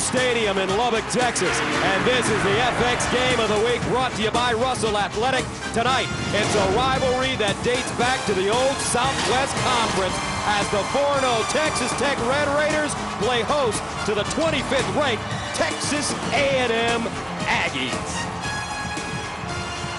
Stadium in Lubbock, Texas. And this is the FX Game of the Week brought to you by Russell Athletic. Tonight, it's a rivalry that dates back to the old Southwest Conference as the 4-0 Texas Tech Red Raiders play host to the 25th ranked Texas A&M Aggies.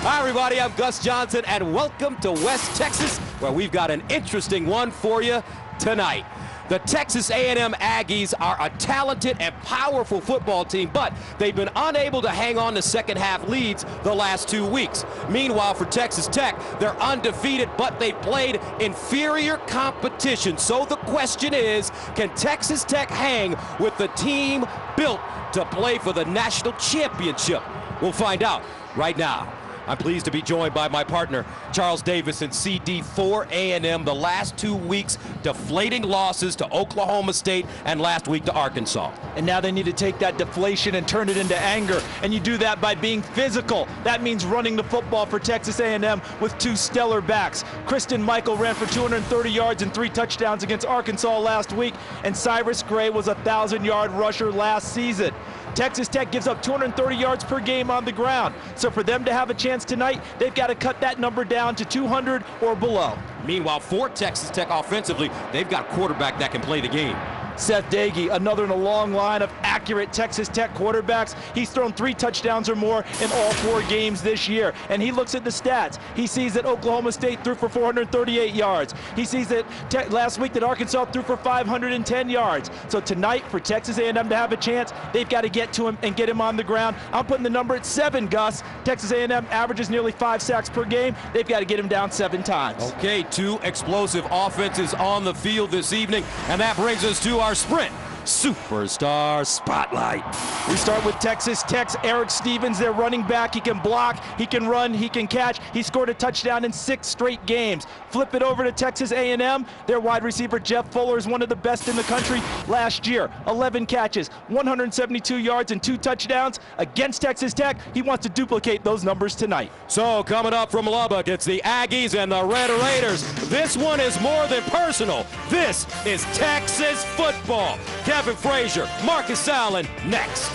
Hi everybody, I'm Gus Johnson and welcome to West Texas, where we've got an interesting one for you tonight. The Texas A&M Aggies are a talented and powerful football team, but they've been unable to hang on to second half leads the last 2 weeks. Meanwhile, for Texas Tech, they're undefeated, but they played inferior competition. So the question is, can Texas Tech hang with the team built to play for the national championship? We'll find out right now. I'm pleased to be joined by my partner, Charles Davis and CD4 A&M. The last 2 weeks, deflating losses to Oklahoma State and last week to Arkansas. And now they need to take that deflation and turn it into anger. And you do that by being physical. That means running the football for Texas A&M with 2 stellar backs. Kristen Michael ran for 230 yards and 3 touchdowns against Arkansas last week. And Cyrus Gray was a 1,000-yard rusher last season. Texas Tech gives up 230 yards per game on the ground. So for them to have a chance tonight, they've got to cut that number down to 200 or below. Meanwhile, for Texas Tech offensively, they've got a quarterback that can play the game. Seth Doege, another in a long line of accurate Texas Tech quarterbacks. He's thrown 3 touchdowns or more in all 4 games this year. And he looks at the stats. He sees that Oklahoma State threw for 438 yards. He sees that last week that Arkansas threw for 510 yards. So tonight, for Texas A&M to have a chance, they've got to get to him and get him on the ground. I'm putting the number at 7, Gus. Texas A&M averages nearly 5 sacks per game. They've got to get him down 7 times. Okay, 2 explosive offenses on the field this evening, and that brings us to our Sprint Superstar Spotlight. We start with Texas Tech's Eric Stevens, their running back. He can block, he can run, he can catch. He scored a touchdown in 6 straight games. Flip it over to Texas A&M. Their wide receiver Jeff Fuller is one of the best in the country last year. 11 catches, 172 yards and 2 touchdowns against Texas Tech. He wants to duplicate those numbers tonight. So coming up from Lubbock, it's the Aggies and the Red Raiders. This one is more than personal. This is Texas football. Kevin Frazier, Marcus Allen, next.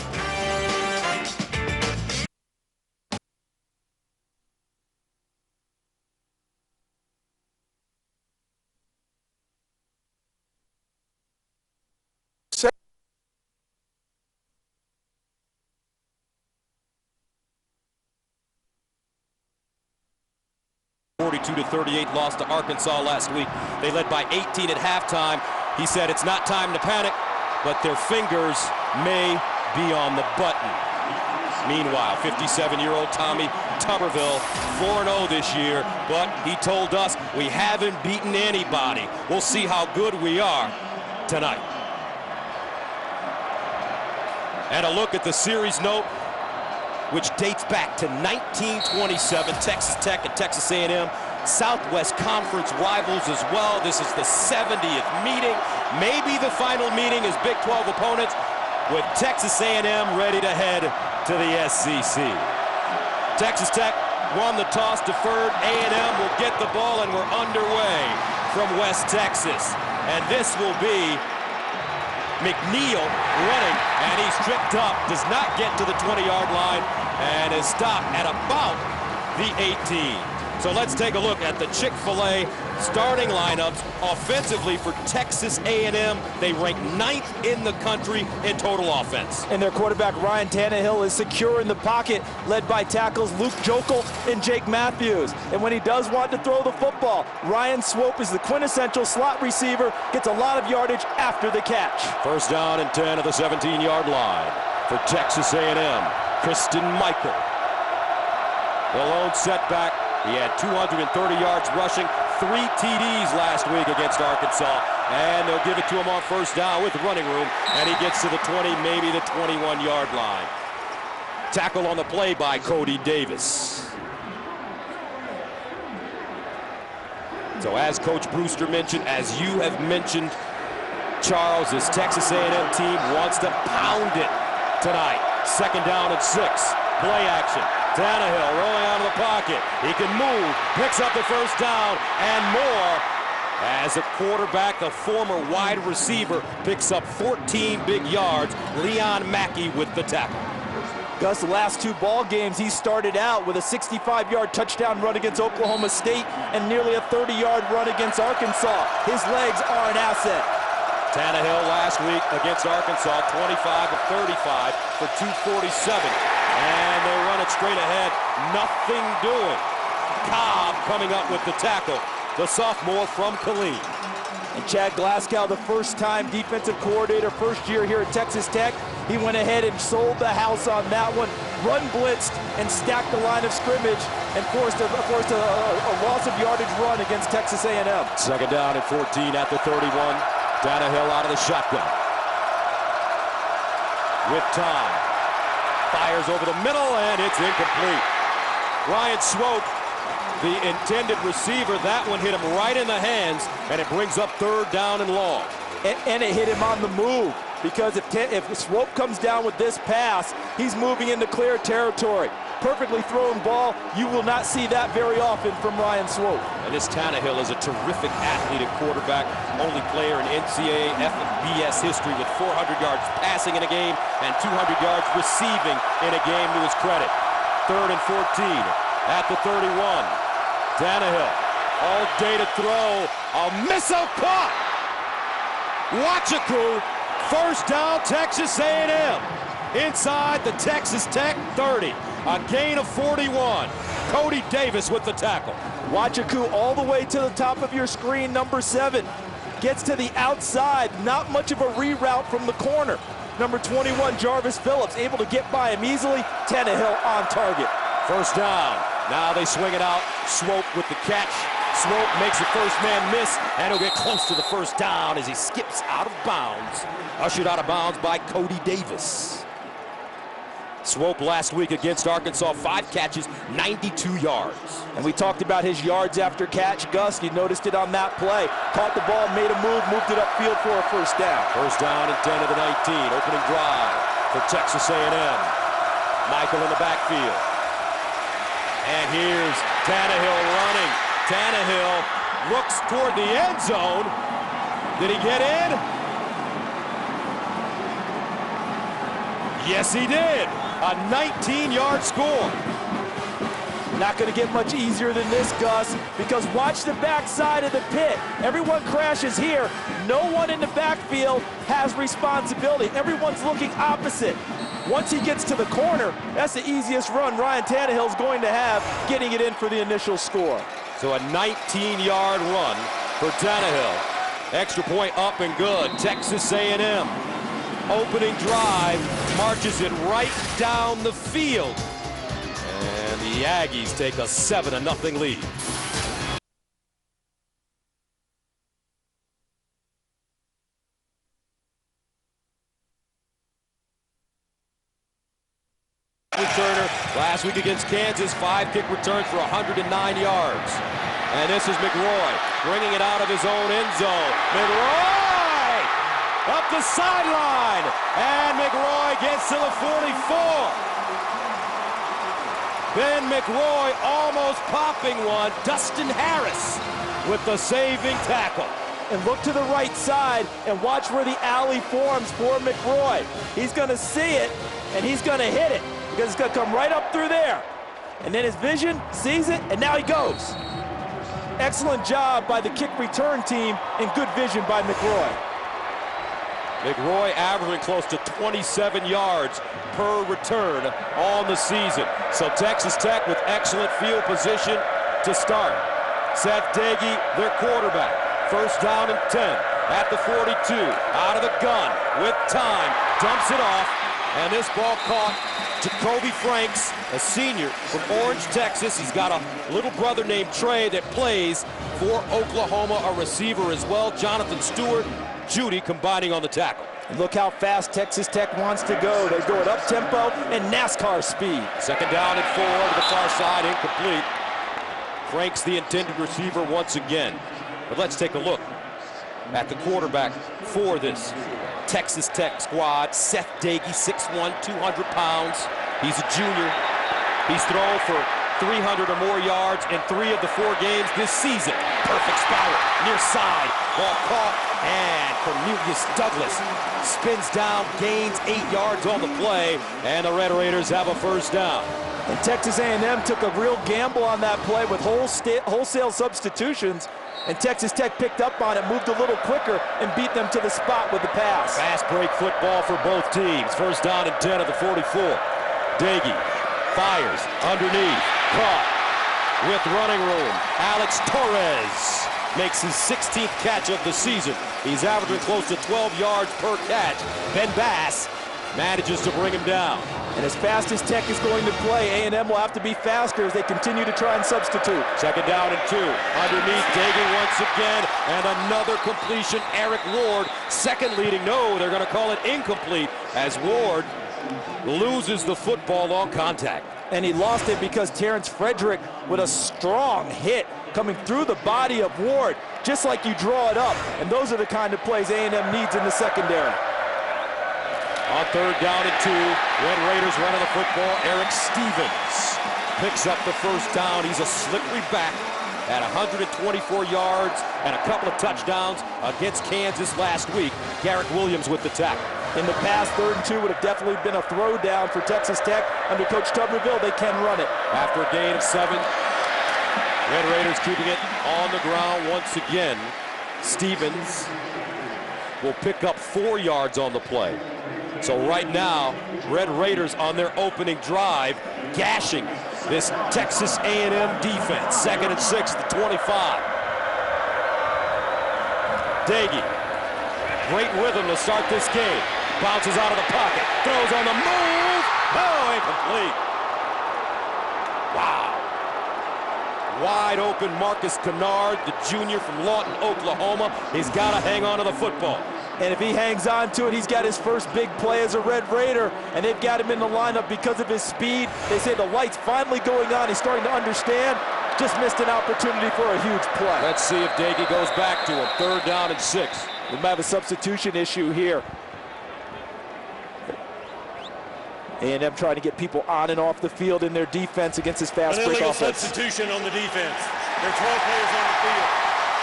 To 38 loss to Arkansas last week. They led by 18 at halftime. He said it's not time to panic, but their fingers may be on the button. Meanwhile, 57-year-old Tommy Tuberville, 4-0 this year, but he told us we haven't beaten anybody. We'll see how good we are tonight. And a look at the series note, which dates back to 1927. Texas Tech and Texas A&M, Southwest Conference rivals as well. This is the 70th meeting, maybe the final meeting as Big 12 opponents, with Texas A&M ready to head to the SEC. Texas Tech won the toss, deferred. A&M will get the ball, and we're underway from West Texas. And this will be McNeil running, and he's tripped up, does not get to the 20-yard line, and is stopped at about the 18. So let's take a look at the Chick-fil-A starting lineups. Offensively for Texas A&M, they rank 9th in the country in total offense. And their quarterback Ryan Tannehill is secure in the pocket, led by tackles Luke Jokel and Jake Matthews. And when he does want to throw the football, Ryan Swope is the quintessential slot receiver, gets a lot of yardage after the catch. First down and 10 at the 17-yard line for Texas A&M. Kristen Michael, the lone setback. He had 230 yards rushing, 3 TDs last week against Arkansas, and they'll give it to him on first down with running room, and he gets to the 20, maybe the 21-yard line. Tackle on the play by Cody Davis. So as Coach Brewster mentioned, as you have mentioned, Charles, this Texas A&M team wants to pound it tonight. Second down and 6, play action. Tannehill rolling out of the pocket. He can move, picks up the first down, and more As a quarterback, the former wide receiver picks up 14 big yards. Leon Mackey with the tackle. Gus, the last 2 ball games, he started out with a 65-yard touchdown run against Oklahoma State and nearly a 30-yard run against Arkansas. His legs are an asset. Tannehill last week against Arkansas, 25 of 35 for 247. And they run it straight ahead, nothing doing. Cobb coming up with the tackle, the sophomore from Killeen. And Chad Glasgow, the first-time defensive coordinator, first year here at Texas Tech, he went ahead and sold the house on that one, run blitzed and stacked the line of scrimmage and forced a loss of yardage run against Texas A&M. Second down and 14 at the 31. Tannehill out of the shotgun. With time. Fires over the middle and it's incomplete. Ryan Swope, the intended receiver, that one hit him right in the hands, and it brings up 3rd down and long. And it hit him on the move, because if Swope comes down with this pass, he's moving into clear territory. Perfectly thrown ball. You will not see that very often from Ryan Swope. And this Tannehill is a terrific athlete at quarterback, only player in NCAA FBS history with 400 yards passing in a game and 200 yards receiving in a game to his credit. 3rd and 14 at the 31. Tannehill, all day to throw, a missile caught. Wachaku, 1st down, Texas A&M. Inside the Texas Tech 30, a gain of 41. Cody Davis with the tackle. Wachaku all the way to the top of your screen, number 7. Gets to the outside, not much of a reroute from the corner. Number 21, Jarvis Phillips, able to get by him easily. Tannehill on target. 1st down. Now they swing it out. Swope with the catch. Swope makes a first man miss, and he'll get close to the 1st down as he skips out of bounds. Ushered out of bounds by Cody Davis. Swope last week against Arkansas, 5 catches, 92 yards. And we talked about his yards after catch. Gus, you noticed it on that play. Caught the ball, made a move, moved it upfield for a 1st down. 1st down and 10 of the 19. Opening drive for Texas A&M. Michael in the backfield. And here's Tannehill running. Tannehill looks toward the end zone. Did he get in? Yes, he did. A 19-yard score. Not going to get much easier than this, Gus, because watch the backside of the pit. Everyone crashes here. No one in the backfield has responsibility. Everyone's looking opposite. Once he gets to the corner, that's the easiest run Ryan Tannehill's going to have, getting it in for the initial score. So a 19-yard run for Tannehill. Extra point up and good. Texas A&M. Opening drive, marches it right down the field. And the Aggies take a 7-0 lead. Returner last week against Kansas, 5 kick returns for 109 yards. And this is McRoy bringing it out of his own end zone. McRoy up the sideline, and McRoy gets to the 44. Ben McRoy almost popping one. Dustin Harris with the saving tackle. And look to the right side and watch where the alley forms for McRoy. He's going to see it, and he's going to hit it, because it's going to come right up through there. And then his vision sees it, and now he goes. Excellent job by the kick return team, and good vision by McRoy. McRoy averaging close to 27 yards per return on the season. So Texas Tech with excellent field position to start. Seth Doege, their quarterback. 1st down and 10 at the 42. Out of the gun with time. Dumps it off. And this ball caught Jacoby Franks, a senior from Orange, Texas. He's got a little brother named Trey that plays for Oklahoma, a receiver as well. Jonathan Stewart, Judy combining on the tackle. And look how fast Texas Tech wants to go. They go at up-tempo and NASCAR speed. 2nd down and 4 to the far side, incomplete. Franks the intended receiver once again. But let's take a look at the quarterback for this Texas Tech squad. Seth Doege, 6'1", 200 pounds. He's a junior. He's thrown for 300 or more yards in 3 of the 4 games this season. Perfect spiral, near side, ball caught, and Cornelius Douglas spins down, gains 8 yards on the play, and the Red Raiders have a first down. And Texas A&M took a real gamble on that play with wholesale substitutions, and Texas Tech picked up on it, moved a little quicker, and beat them to the spot with the pass. Fast break football for both teams. First down and 10 of the 44. Doege fires underneath, caught with running room. Alex Torres makes his 16th catch of the season. He's averaging close to 12 yards per catch. Ben Bass manages to bring him down. And as fast as Tech is going to play, A&M will have to be faster as they continue to try and substitute. Second down and 2. Underneath, Doege once again, and another completion. Eric Ward, second leading. No, they're going to call it incomplete as Ward loses the football on contact. And he lost it because Terrence Frederick with a strong hit coming through the body of Ward, just like you draw it up. And those are the kind of plays A&M needs in the secondary. On third down and 2, Red Raiders running the football. Eric Stevens picks up the first down. He's a slippery back at 124 yards and a couple of touchdowns against Kansas last week. Garrett Williams with the tackle. In the past, 3rd and 2 would have definitely been a throw down for Texas Tech. Under Coach Tuberville, they can run it. After a gain of 7, Red Raiders keeping it on the ground once again. Stevens will pick up 4 yards on the play. So right now, Red Raiders on their opening drive, gashing this Texas A&M defense. 2nd and 6 at the 25. Doege, great rhythm to start this game. Bounces out of the pocket, throws on the move. Oh, incomplete. Wow. Wide open Marcus Kennard, the junior from Lawton, Oklahoma. He's got to hang on to the football. And if he hangs on to it, he's got his first big play as a Red Raider, and they've got him in the lineup because of his speed. They say the light's finally going on. He's starting to understand. Just missed an opportunity for a huge play. Let's see if Doege goes back to him. 3rd down and 6. We might have a substitution issue here. A&M trying to get people on and off the field in their defense against this fast break offense. Substitution on the defense. There are 12 players on the field.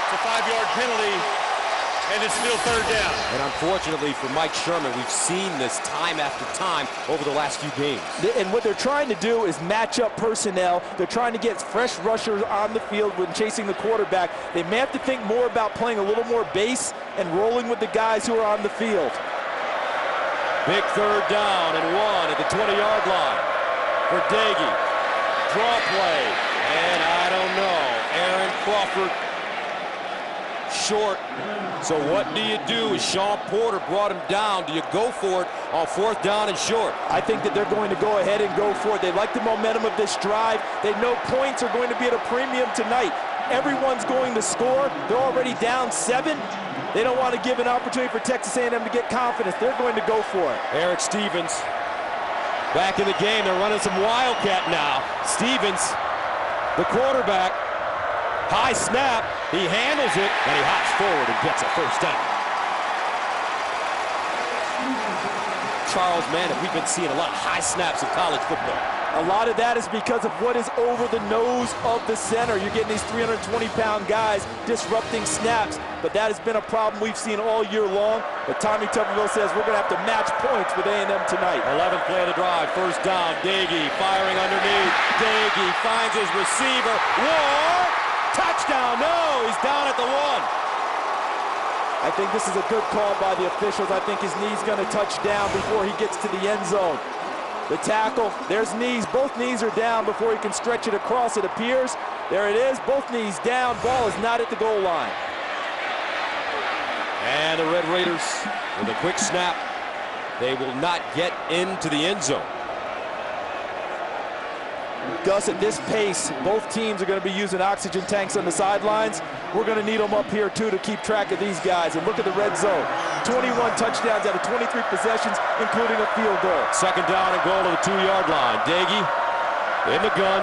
It's a 5-yard penalty. And it's still 3rd down. And unfortunately for Mike Sherman, we've seen this time after time over the last few games. And what they're trying to do is match up personnel. They're trying to get fresh rushers on the field when chasing the quarterback. They may have to think more about playing a little more base and rolling with the guys who are on the field. Big 3rd down and 1 at the 20-yard line for Doege. Draw play, and I don't know. Aaron Crawford short. So what do you do? As Sean Porter brought him down, do you go for it on 4th down and short? I think that they're going to go ahead and go for it. They like the momentum of this drive. They know points are going to be at a premium tonight. Everyone's going to score. They're already down 7. They don't want to give an opportunity for Texas A&M to get confidence. They're going to go for it. Eric Stevens back in the game. They're running some Wildcat now. Stevens, the quarterback, high snap. He handles it, and he hops forward and gets a first down. Charles Mann, we've been seeing a lot of high snaps in college football. A lot of that is because of what is over the nose of the center. You're getting these 320-pound guys disrupting snaps, but that has been a problem we've seen all year long. But Tommy Tuberville says we're going to have to match points with A&M tonight. 11th play of the drive, first down. Doege firing underneath. Doege finds his receiver. Ward, touchdown. No, he's down at the 1. I think this is a good call by the officials. I think his knee's going to touch down before he gets to the end zone. The tackle, there's knees. Both knees are down before he can stretch it across, it appears. There it is, both knees down. Ball is not at the goal line. And the Red Raiders, with a quick snap, they will not get into the end zone. Gus, at this pace, both teams are going to be using oxygen tanks on the sidelines. We're going to need them up here, too, to keep track of these guys. And look at the red zone. 21 touchdowns out of 23 possessions, including a field goal. Second down and goal to the 2-yard line. Doege in the gun.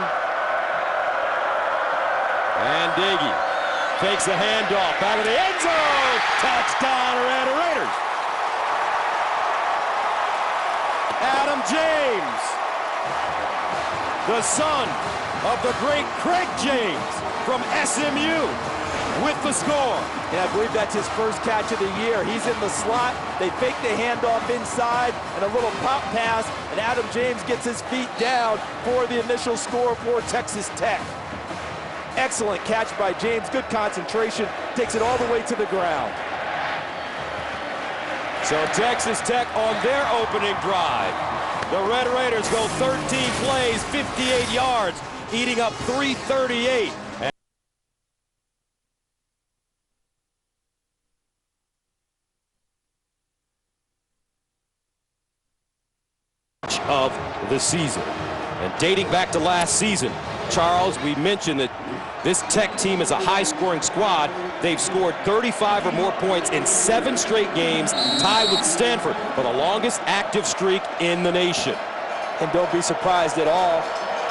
And Doege takes the handoff. Back of the end zone. Touchdown, Red Raiders. Adam James, the son of the great Craig James from SMU with the score. And I believe that's his first catch of the year. He's in the slot. They fake the handoff inside and a little pop pass, and Adam James gets his feet down for the initial score for Texas Tech. Excellent catch by James. Good concentration. Takes it all the way to the ground. So Texas Tech on their opening drive. The Red Raiders go 13 plays, 58 yards, eating up 338. Of the season. And dating back to last season, Charles, we mentioned that this Tech team is a high-scoring squad. They've scored 35 or more points in 7 straight games, tied with Stanford for the longest active streak in the nation. And don't be surprised at all,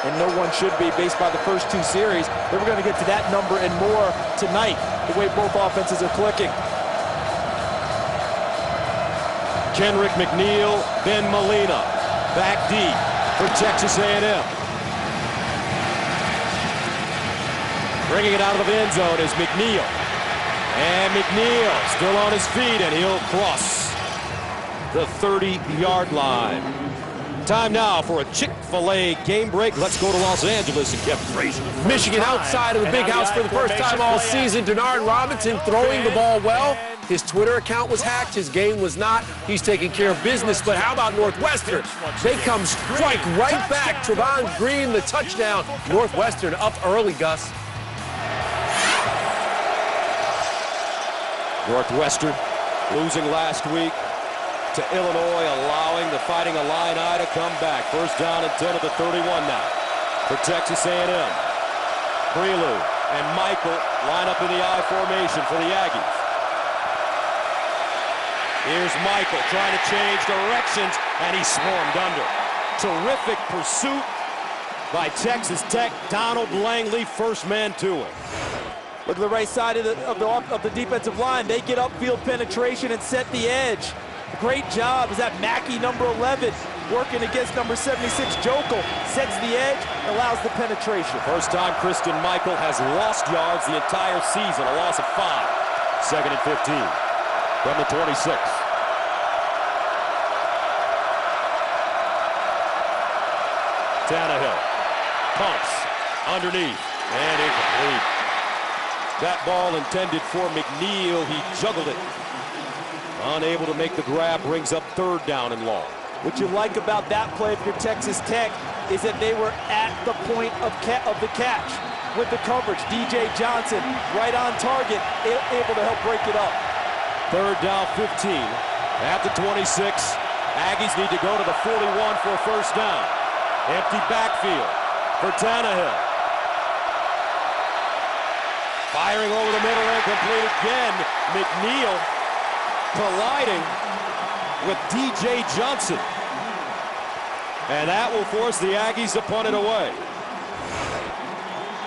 and no one should be based by the first 2 series, that we're going to get to that number and more tonight, the way both offenses are clicking. Kendrick McNeil, Ben Molina, back deep for Texas A&M. Bringing it out of the end zone is McNeil. And McNeil still on his feet, and he'll cross the 30-yard line. Time now for a Chick-fil-A game break. Let's go to Los Angeles and Kevin Frazier. Michigan outside of the big house for the first time all season. Denard Robinson throwing the ball well. His Twitter account was hacked. His game was not. He's taking care of business. But how about Northwestern? They come strike right back. Trevon Green, the touchdown. Northwestern up early, Gus. Northwestern losing last week to Illinois, allowing the Fighting Illini to come back. First down and 10 at the 31 now for Texas A&M. Prelude and Michael line up in the I formation for the Aggies. Here's Michael trying to change directions, and he's swarmed under. Terrific pursuit by Texas Tech. Donald Langley, first man to it. Look at the right side of the defensive line. They get upfield penetration and set the edge. Great job. Is that Mackey, number 11, working against number 76, Jokel. Sets the edge, allows the penetration. First time Christian Michael has lost yards the entire season, a loss of 5. Second and 15 from the 26. Tannehill pumps underneath and incomplete. That ball intended for McNeil. He juggled it. Unable to make the grab, brings up 3rd down and long. What you like about that play for Texas Tech is that they were at the point of the catch with the coverage. DJ Johnson right on target, able to help break it up. 3rd down, 15 at the 26. Aggies need to go to the 41 for a first down. Empty backfield for Tannehill. Firing over the middle and complete again. McNeil colliding with DJ Johnson. And that will force the Aggies to punt it away.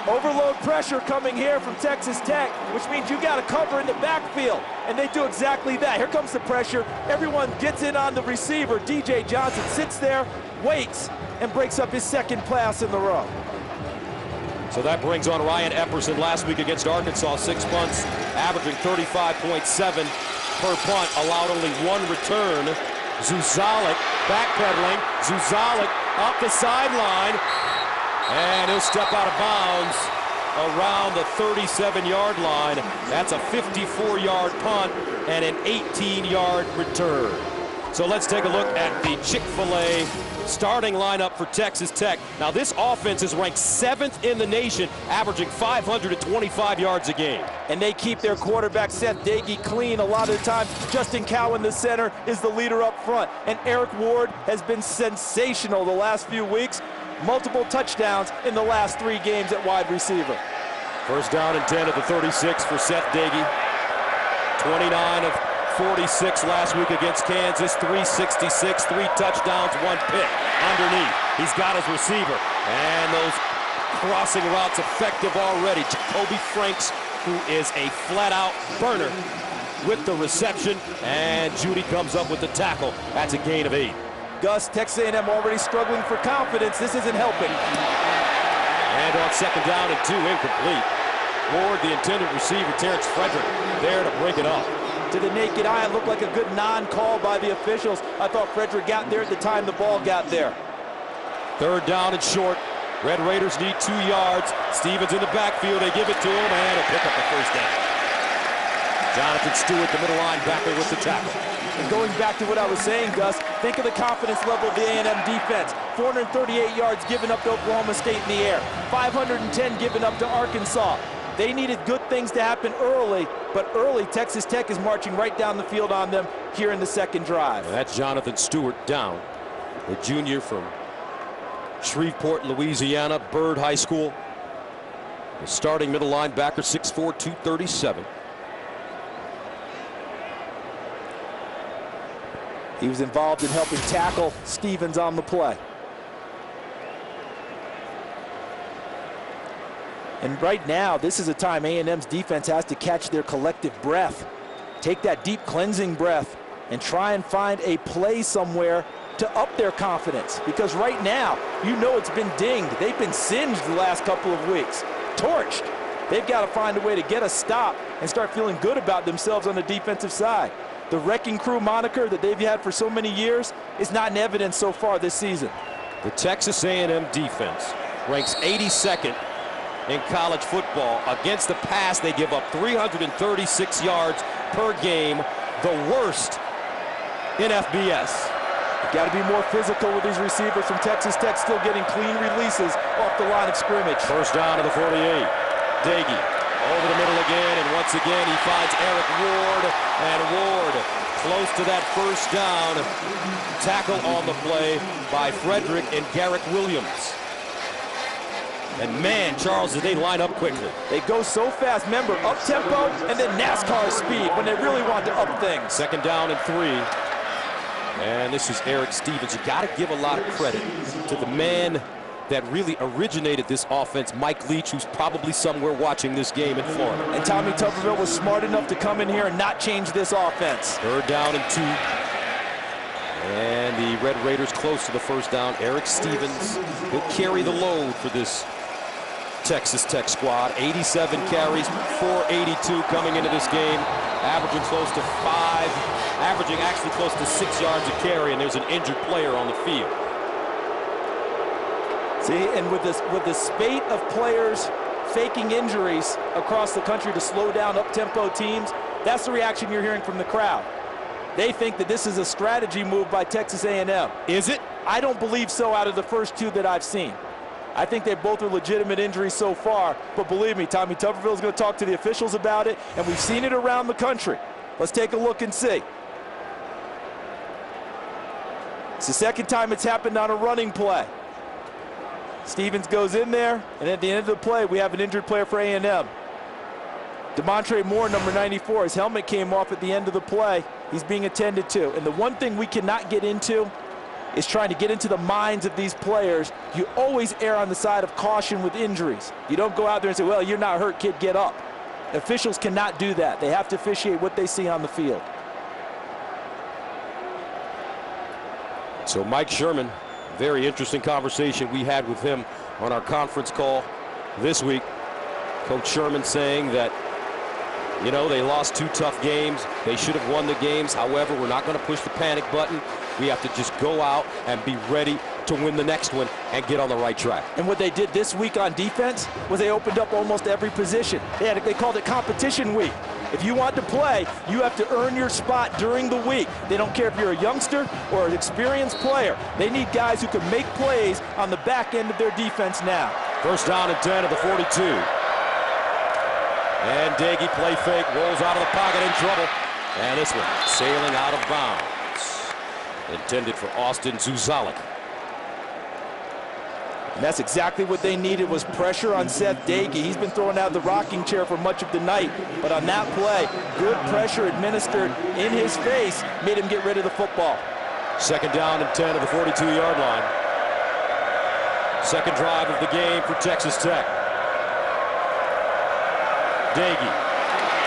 Overload pressure coming here from Texas Tech, which means you got to cover in the backfield. And they do exactly that. Here comes the pressure. Everyone gets in on the receiver. DJ Johnson sits there, waits, and breaks up his 2nd pass in the row. So that brings on Ryan Epperson last week against Arkansas. 6 punts, averaging 35.7 per punt, allowed only 1 return. Zuzalik backpedaling. Zuzalik up the sideline, and he'll step out of bounds around the 37-yard line. That's a 54-yard punt and an 18-yard return. So let's take a look at the Chick-fil-A starting lineup for Texas Tech. Now this offense is ranked 7th in the nation, averaging 525 yards a game. And they keep their quarterback Seth Doege clean a lot of the time. Justin Cowan, the center, is the leader up front. And Eric Ward has been sensational the last few weeks. Multiple touchdowns in the last 3 games at wide receiver. First down and 10 at the 36 for Seth Doege. 29 of 46 last week against Kansas, 366, 3 touchdowns, 1 pick underneath. He's got his receiver, and those crossing routes effective already. Jacoby Franks, who is a flat-out burner with the reception, and Judy comes up with the tackle. That's a gain of 8. Gus, Texas A&M already struggling for confidence. This isn't helping. And on second down and 2, incomplete. Ward, the intended receiver, Terrence Frederick, there to break it up. To the naked eye, it looked like a good non-call by the officials. I thought Frederick got there at the time the ball got there. Third down and short. Red Raiders need 2 yards. Stevens in the backfield. They give it to him, and he'll pick up the first down. Jonathan Stewart, the middle linebacker, with the tackle. And going back to what I was saying, Gus, think of the confidence level of the A&M defense. 438 yards given up to Oklahoma State in the air. 510 given up to Arkansas. They needed good things to happen early, but early Texas Tech is marching right down the field on them here in the second drive. And that's Jonathan Stewart down, the junior from Shreveport, Louisiana, Byrd High School. The starting middle linebacker, 6'4", 237. He was involved in helping tackle Stevens on the play. And right now, this is a time A&M's defense has to catch their collective breath. Take that deep cleansing breath and try and find a play somewhere to up their confidence. Because right now, you know it's been dinged. They've been singed the last couple of weeks. Torched. They've got to find a way to get a stop and start feeling good about themselves on the defensive side. The Wrecking Crew moniker that they've had for so many years is not in evidence so far this season. The Texas A&M defense ranks 82nd in college football. Against the pass, they give up 336 yards per game, the worst in FBS. You've got to be more physical with these receivers from Texas Tech, still getting clean releases off the line of scrimmage. First down to the 48. Dagey over the middle again, and once again he finds Eric Ward, and Ward close to that first down. Tackle on the play by Frederick and Garrick Williams. And man, Charles, did they line up quickly. They go so fast. Remember, up-tempo and then NASCAR speed when they really want to up things. Second down and 3. And this is Eric Stevens. You got to give a lot of credit to the man that really originated this offense, Mike Leach, who's probably somewhere watching this game in Florida. And Tommy Tuberville was smart enough to come in here and not change this offense. Third down and 2. And the Red Raiders close to the first down. Eric Stevens will carry the load for this Texas Tech squad. 87 carries, 482 coming into this game, averaging close to 5, averaging actually close to 6 yards a carry, and there's an injured player on the field. See, and with the spate of players faking injuries across the country to slow down up-tempo teams, that's the reaction you're hearing from the crowd. They think that this is a strategy move by Texas A&M. Is it? I don't believe so out of the first 2 that I've seen. I think they both are legitimate injuries so far, but believe me, Tommy Tuberville is going to talk to the officials about it, and we've seen it around the country. Let's take a look and see. It's the second time it's happened on a running play. Stevens goes in there, and at the end of the play, we have an injured player for A&M. Demontre Moore, number 94, his helmet came off at the end of the play. He's being attended to. And the one thing we cannot get into is trying to get into the minds of these players. You always err on the side of caution with injuries. You don't go out there and say, well, you're not hurt, kid, get up. Officials cannot do that. They have to officiate what they see on the field. So Mike Sherman, very interesting conversation we had with him on our conference call this week. Coach Sherman saying that, you know, they lost 2 tough games. They should have won the games. However, we're not going to push the panic button. We have to just go out and be ready to win the next one and get on the right track. And what they did this week on defense was they opened up almost every position. They called it competition week. If you want to play, you have to earn your spot during the week. They don't care if you're a youngster or an experienced player. They need guys who can make plays on the back end of their defense now. First down and 10 at the 42. And Dagey, play fake, rolls out of the pocket, in trouble. And this one sailing out of bounds. Intended for Austin Zuzalik. And that's exactly what they needed, was pressure on Seth Dagey. He's been thrown out of the rocking chair for much of the night. But on that play, good pressure administered in his face made him get rid of the football. Second down and 10 at the 42-yard line. Second drive of the game for Texas Tech. Dagey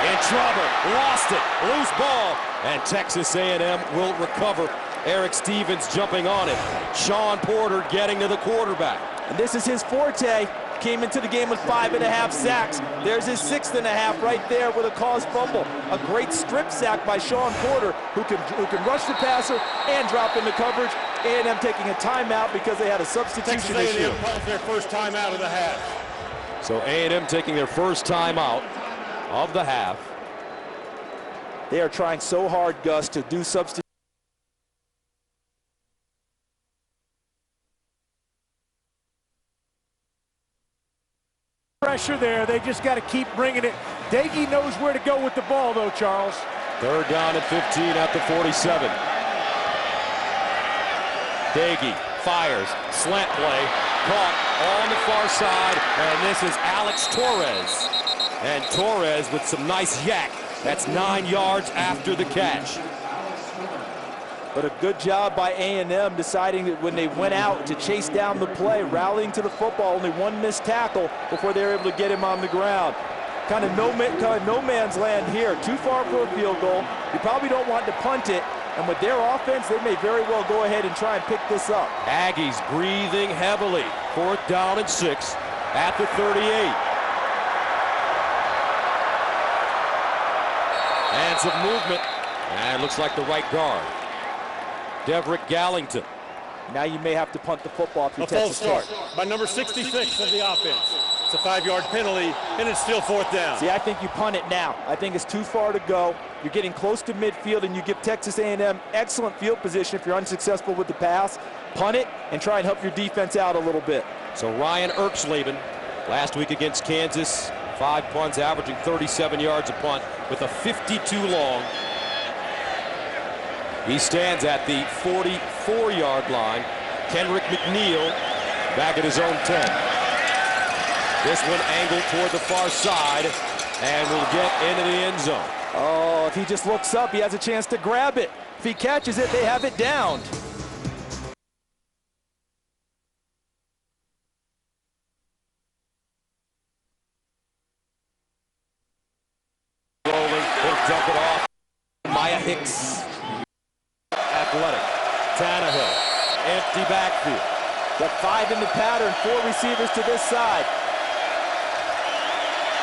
in trouble, lost it, loose ball, and Texas A&M will recover. Eric Stevens jumping on it. Sean Porter getting to the quarterback. And this is his forte. came into the game with 5.5 sacks. There's his 6.5 right there with a caused fumble. A great strip sack by Sean Porter, who can rush the passer and drop into coverage. A&M taking a timeout because they had a substitution issue. Their first timeout of the half. So A&M taking their first timeout of the half. They are trying so hard, Gus, to do substitution. Pressure there. They just got to keep bringing it. Doege knows where to go with the ball, though, Charles. Third down and 15 at the 47. Doege fires, slant play, caught on the far side, and this is Alex Torres. And Torres with some nice yak. That's 9 yards after the catch. But a good job by A&M deciding that when they went out to chase down the play, rallying to the football, only one missed tackle before they were able to get him on the ground. Kind of no man's land here. Too far for a field goal. You probably don't want to punt it. And with their offense, they may very well go ahead and try and pick this up. Aggies breathing heavily. 4th down and 6 at the 38. And some movement. And looks like the right guard, Deverick Gallington. Now you may have to punt the football if you A false Texas start by number 66 of the offense. It's a 5-yard penalty, and it's still 4th down. See, I think you punt it now. I think it's too far to go. You're getting close to midfield, and you give Texas A&M excellent field position if you're unsuccessful with the pass. Punt it and try and help your defense out a little bit. So Ryan Erxleben, last week against Kansas, 5 punts, averaging 37 yards a punt with a 52 long. He stands at the 44-yard line. Kendrick McNeil back at his own 10. This one angled toward the far side and will get into the end zone. Oh, if he just looks up, he has a chance to grab it. If he catches it, they have it down. Rolling, he'll dump it off. Maya Hicks. Athletic. Tannehill. Empty backfield. Got 5 in the pattern, 4 receivers to this side.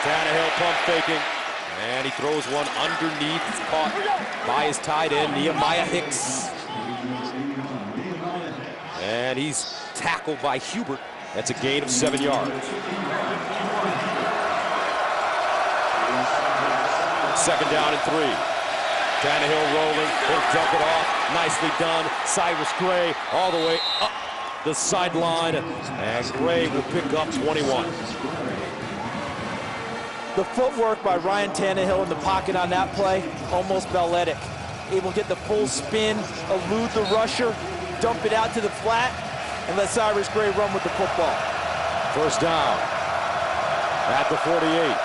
Tannehill pump faking, and he throws one underneath. It's caught by his tight end, Nehemiah Hicks. And he's tackled by Hubert. That's a gain of 7 yards. Second down and 3. Tannehill rolling, he'll dump it off. Nicely done. Cyrus Gray all the way up the sideline, and Gray will pick up 21. The footwork by Ryan Tannehill in the pocket on that play, almost balletic. Able to get the full spin, elude the rusher, dump it out to the flat, and let Cyrus Gray run with the football. First down at the 48.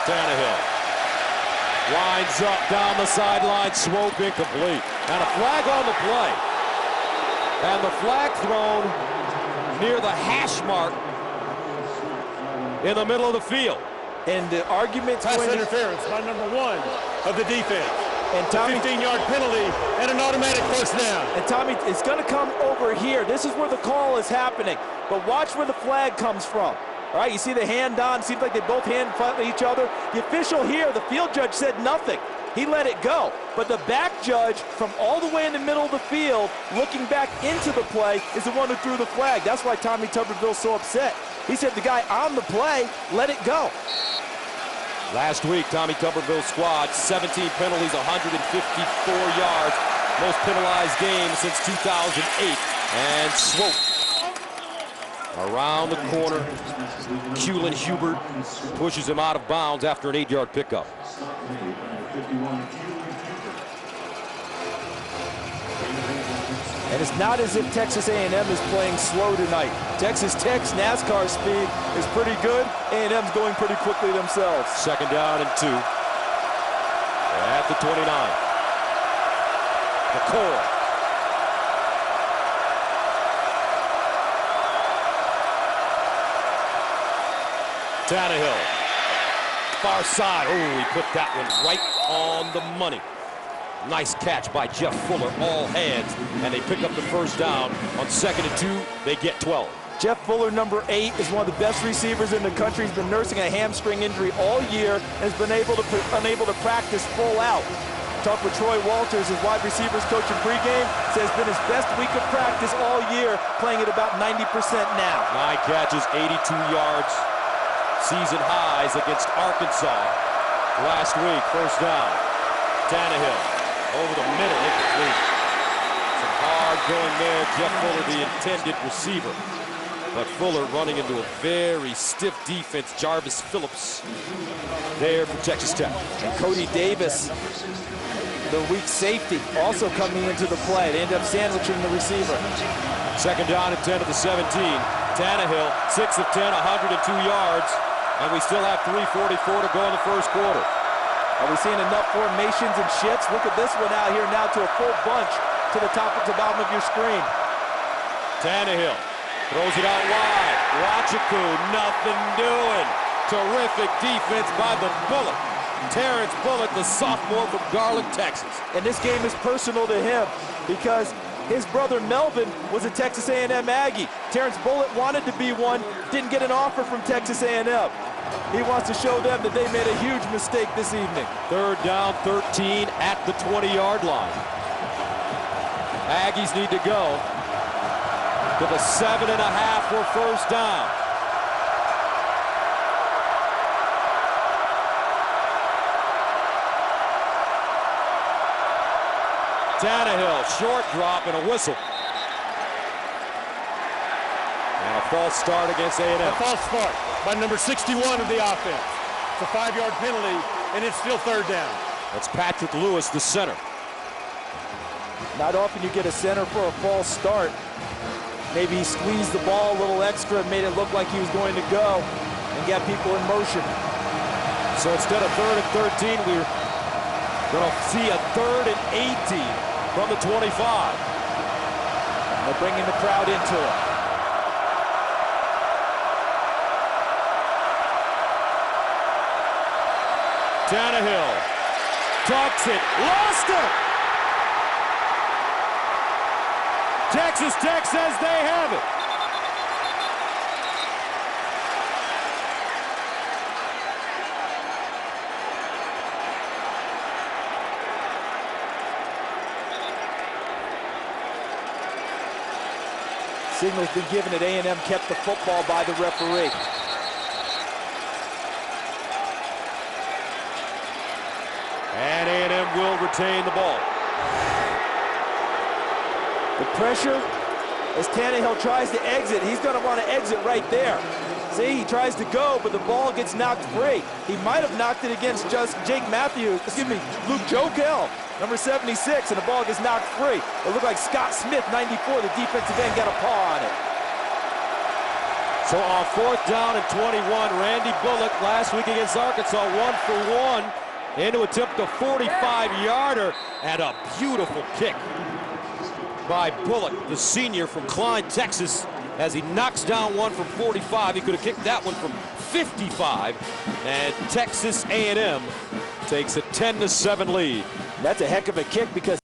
Tannehill winds up down the sideline, swope incomplete. And a flag on the play. And the flag thrown near the hash mark in the middle of the field. And the argument's Pass going interference by number 1 of the defense. And Tommy, 15-yard penalty and an automatic first down. And Tommy, it's going to come over here. This is where the call is happening. But watch where the flag comes from. All right, you see the hand on. Seems like they both hand fight each other. The official here, the field judge, said nothing. He let it go. But the back judge, from all the way in the middle of the field, looking back into the play, is the one who threw the flag. That's why Tommy Tuberville's so upset. He said the guy on the play let it go. Last week, Tommy Tuberville's squad, 17 penalties, 154 yards. Most penalized game since 2008. And swope around the corner. Culin Hubert pushes him out of bounds after an 8-yard pickup. And it's not as if Texas A&M is playing slow tonight. Texas Tech's NASCAR speed is pretty good. A&M's going pretty quickly themselves. Second down and 2 at the 29. McCoy. Tannehill. Far side. Oh, he put that one right on the money. Nice catch by Jeff Fuller, all hands, and they pick up the first down. On 2nd and 2, they get 12. Jeff Fuller, number 8, is one of the best receivers in the country. He's been nursing a hamstring injury all year and has been unable to practice full out. Talked with Troy Walters, his wide receivers coach in pregame, says it's been his best week of practice all year, playing at about 90% now. 9 catches, 82 yards, season highs against Arkansas last week. First down. Tannehill over the middle, incomplete. Some hard going there. Jeff Fuller, the intended receiver. But Fuller running into a very stiff defense. Jarvis Phillips there for Texas Tech. And Cody Davis, the weak safety, also coming into the play. They end up sandwiching the receiver. 2nd down and 10 to the 17. Tannehill, 6 of 10, 102 yards. And we still have 3:44 to go in the first quarter. Are we seeing enough formations and shifts? Look at this one out here now to a full bunch to the top of the bottom of your screen. Tannehill throws it out wide. Wachiku, nothing doing. Terrific defense by the Bullet. Terrence Bullock, the sophomore from Garland, Texas. And this game is personal to him because his brother Melvin was a Texas A&M Aggie. Terrence Bullock wanted to be one, didn't get an offer from Texas A&M. He wants to show them that they made a huge mistake this evening. 3rd down, 13 at the 20-yard line. Aggies need to go to the 7.5 for first down. Tannehill, short drop and a whistle. And a false start against A&M. A false start by number 61 of the offense. It's a 5-yard penalty, and it's still 3rd down. That's Patrick Lewis, the center. Not often you get a center for a false start. Maybe he squeezed the ball a little extra and made it look like he was going to go and get people in motion. So instead of 3rd and 13, we're going to see a 3rd and 18 from the 25. They're bringing the crowd into it. Tannehill tucks it, lost it. Texas Tech says they have it. Signal's been given at A&M kept the football by the referee. And A&M will retain the ball. The pressure as Tannehill tries to exit. He's going to want to exit right there. See, he tries to go, but the ball gets knocked free. He might have knocked it against just Luke Jokel, number 76, and the ball gets knocked free. It looked like Scott Smith, 94, the defensive end, got a paw on it. So on 4th down and 21, Randy Bullock last week against Arkansas, 1-for-1 into attempt a 45-yarder and a beautiful kick by Bullock, the senior from Klein, Texas, as he knocks down one from 45. He could have kicked that one from 55, and Texas A&M takes a 10-7 lead. That's a heck of a kick because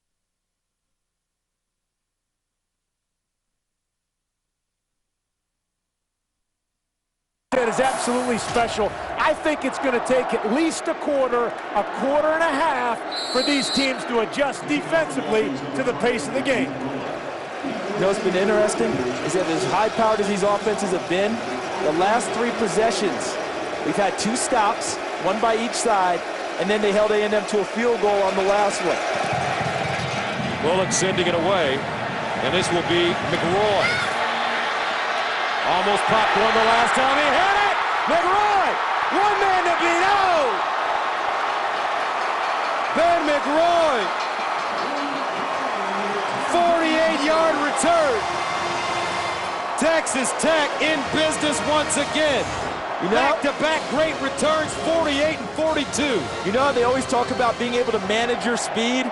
that is absolutely special. I think it's going to take at least a quarter and a half for these teams to adjust defensively to the pace of the game. You know what's been interesting is that as high-powered as these offenses have been, the last 3 possessions, we've had 2 stops, 1 by each side, and then they held A&M to a field goal on the last one. Bullock sending it away, and this will be McRoy. Almost popped one the last time he hit it! McRoy! One man to beat out! Ben McRoy! 48-yard return. Texas Tech in business once again. Back-to-back great returns, 48 and 42. You know, they always talk about being able to manage your speed.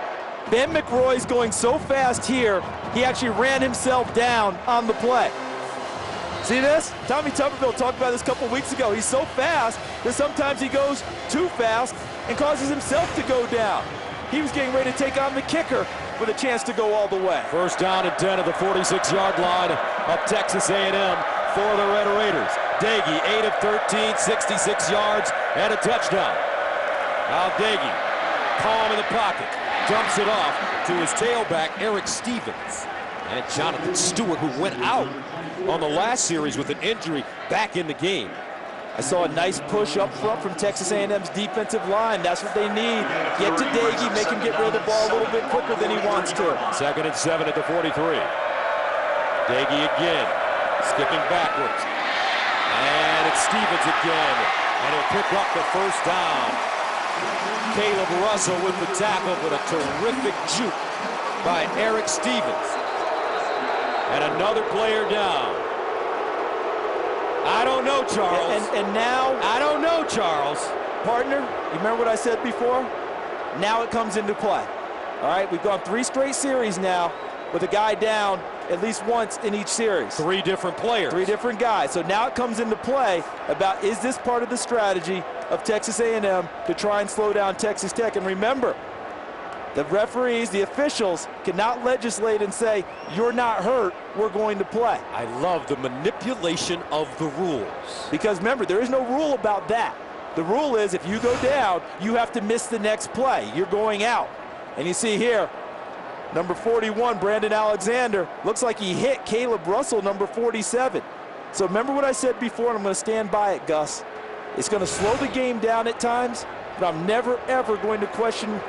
Ben McRoy's going so fast here, he actually ran himself down on the play. See this? Tommy Tuberville talked about this a couple weeks ago. He's so fast that sometimes he goes too fast and causes himself to go down. he was getting ready to take on the kicker with a chance to go all the way. First down and 10 at the 46-yard line of Texas A&M for the Red Raiders. Doege, 8 of 13, 66 yards, and a touchdown. Now Doege, calm in the pocket, dumps it off to his tailback, Eric Stevens. And Jonathan Stewart, who went out on the last series with an injury, back in the game. I saw a nice push up front from Texas A&M's defensive line. That's what they need. Get to Doege, make him get rid of the ball a little bit quicker than he wants to. 2nd and 7 at the 43. Doege again, skipping backwards. And it's Stevens again, and he'll pick up the first down. Caleb Russell with the tackle, with a terrific juke by Eric Stevens. And another player down. I don't know, Charles. And now, I don't know, Charles. Partner, you remember what I said before? Now it comes into play. All right, we've gone 3 straight series now with a guy down at least once in each series. 3 different players. 3 different guys. So now it comes into play about, is this part of the strategy of Texas A&M to try and slow down Texas Tech? And remember, the referees, the officials, cannot legislate and say, you're not hurt, we're going to play. I love the manipulation of the rules. Because remember, there is no rule about that. The rule is if you go down, you have to miss the next play. You're going out. And you see here, number 41, Brandon Alexander, looks like he hit Caleb Russell, number 47. So remember what I said before, and I'm going to stand by it, Gus. It's going to slow the game down at times, but I'm never, ever going to question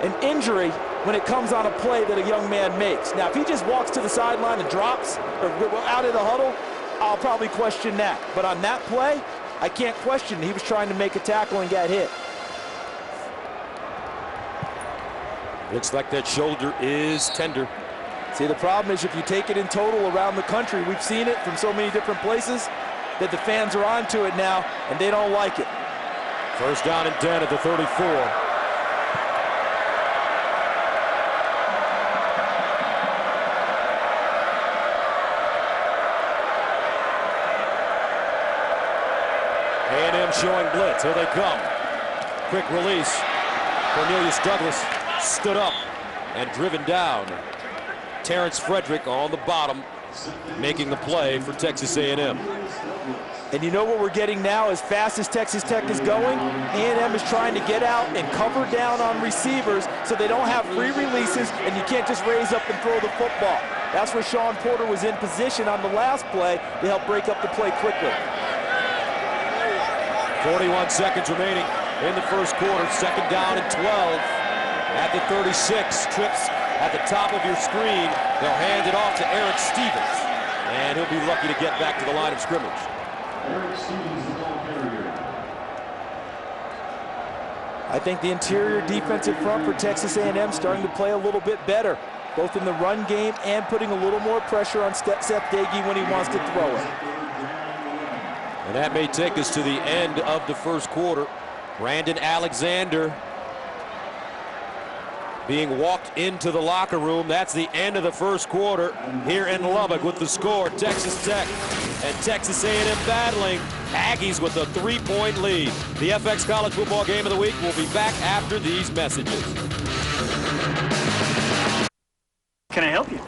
an injury when it comes on a play that a young man makes. Now, if he just walks to the sideline and drops or out of the huddle, I'll probably question that. But on that play, I can't question he was trying to make a tackle and got hit. Looks like that shoulder is tender. See, the problem is if you take it in total around the country, we've seen it from so many different places that the fans are onto it now, and they don't like it. First down and 10 at the 34. A&M showing blitz. Here they come. Quick release. Cornelius Douglas stood up and driven down. Terrence Frederick on the bottom, making the play for Texas A&M. And you know what we're getting now? As fast as Texas Tech is going, A&M is trying to get out and cover down on receivers so they don't have free releases and you can't just raise up and throw the football. That's where Sean Porter was in position on the last play to help break up the play quickly. 41 seconds remaining in the first quarter. 2nd down and 12 at the 36. Trips at the top of your screen. They'll hand it off to Eric Stevens, and he'll be lucky to get back to the line of scrimmage. I think the interior defensive front for Texas A&M starting to play a little bit better, both in the run game and putting a little more pressure on Seth Doege when he wants to throw it. And that may take us to the end of the first quarter. Brandon Alexander being walked into the locker room. That's the end of the first quarter here in Lubbock with the score. Texas Tech and Texas A&M battling. Aggies with a 3-point lead. The FX College Football Game of the Week will be back after these messages. Can I help you?